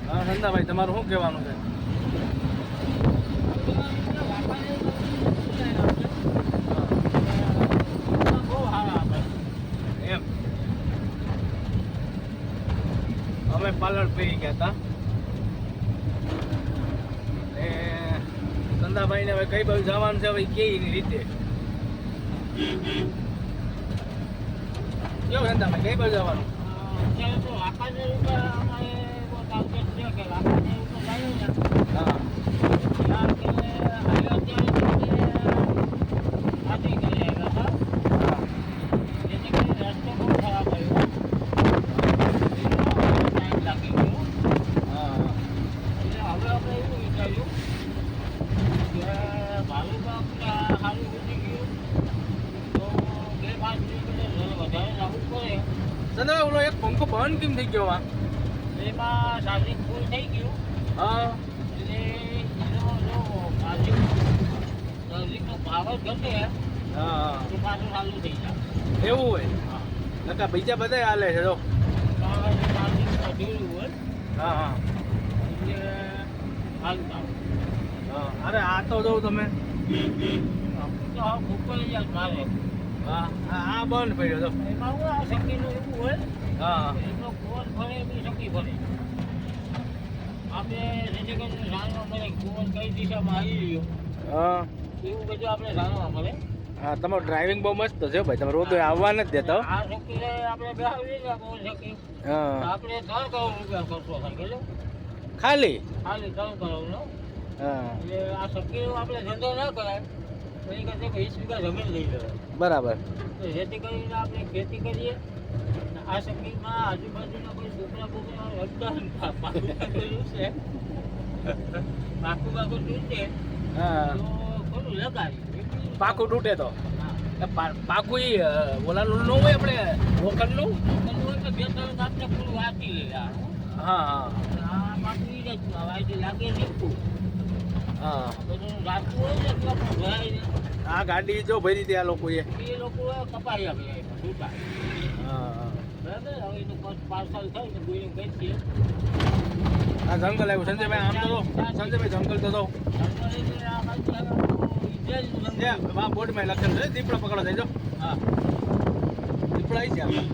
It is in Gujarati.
હા સંદાભાઈ, તમારું શું કહેવાનું છે? એમ અમે પાલન ફેરી ગયા હતા એ સંદાભાઈને હવે કઈ બાજુ જવાનું છે હવે કેવી રીતે કેવું સંદાભાઈ કઈ બાજુ જવાનું? અત્યારે તો આકાશ ઉપર અમારે ટાર્ગેટ છે કે આકાશ ઉપર જાય ને હા ત્યાં કે અત્યારે આજે કરી આવ્યા હતા જેથી કરીને રસ્તો બહુ ખરાબ આવ્યો ટાઈમ લાગી ગયો. હા એટલે હવે આપણે એવું વિચાર્યું કે ભાડું સારું વધી ગયું તો 2-5 કિલોમીટર વધારે લાવવું પડે. સંદાભાઈ ઓલો એક પંખો બંધ કેમ થઈ ગયો? એમાં ચાર્જિંગ ફૂલ થઈ ગયું હા એટલે એનો જો ચાર્જિંગનો પાવર ઘટે હા તો પાછું ચાલુ થઈ જાય. એવું હોય નકા બીજા બધા હાલે છે જો. ચાર્જિંગ ઘટેલું હોય હા હા એટલે હાલતા હા અરે આ તો જોઉં તમે તો હવે ઉપર જ મારે હા આ બંધ પડ્યો તો. એમાં હું આ શક્તિનું એવું હોય હા એટલો કોણ ફરે એટલી શક્તિ ફરે. આપણે જેથી કરીને જાણવા મળે કોણ કઈ દિશામાં આવી રહ્યો હા એવું બધું આપણે જાણવા મળે. હા તમારું ડ્રાઇવિંગ બહુ મસ્ત છે ભાઈ, તમે રોજ આવવા નથી દેતા. આ શક્તિ આપણે બેહાવી ને કોણ શક્તિ હા આપણે 3 કરોડ રૂપિયા ખર્ચો થાય કેટલો ખાલી ખાલી 3 કરોડનો. હા એટલે આ શક્તિનો આપણે ધંધો ના કરાય તો એ કરતા 20 વીઘા જમીન લઈ લેવાય બરાબર. તો જેથી કરીને આપણે ખેતી કરીએ. આ શક્તિમાં આજુબાજુના કોઈ છોકરા બોકરા બધા કર્યું છે પાકું તૂટે હા તો ઘણું લગાવ્યું પાકું તૂટે તો હા પાકું ઈ ઓલાનું ન હોય આપણે લોકલનું. તો 2-3 આપણે પૂરું વાંચી લેલા. હા હા આ પાકું ઈ જ હવે લાગે નીકળું હા બધું રાખવું હોય ને તો આપણે ભરાય ને આ ગાડી જો ભરી હતી આ લોકોએ. એ લોકો કપાઈ આપે છૂટા. હા હા બરાબર હવે એનું પાર્સલ થાય તો કોઈ કહી દઈએ આ જંગલ આવ્યું સંજયભાઈ, આમ તો જો સંજયભાઈ જંગલ તો જો આ બોર્ડમાં લખેલું છે દીપડા પકડો થાય જો. હા દીપડા આવી છે આમાં.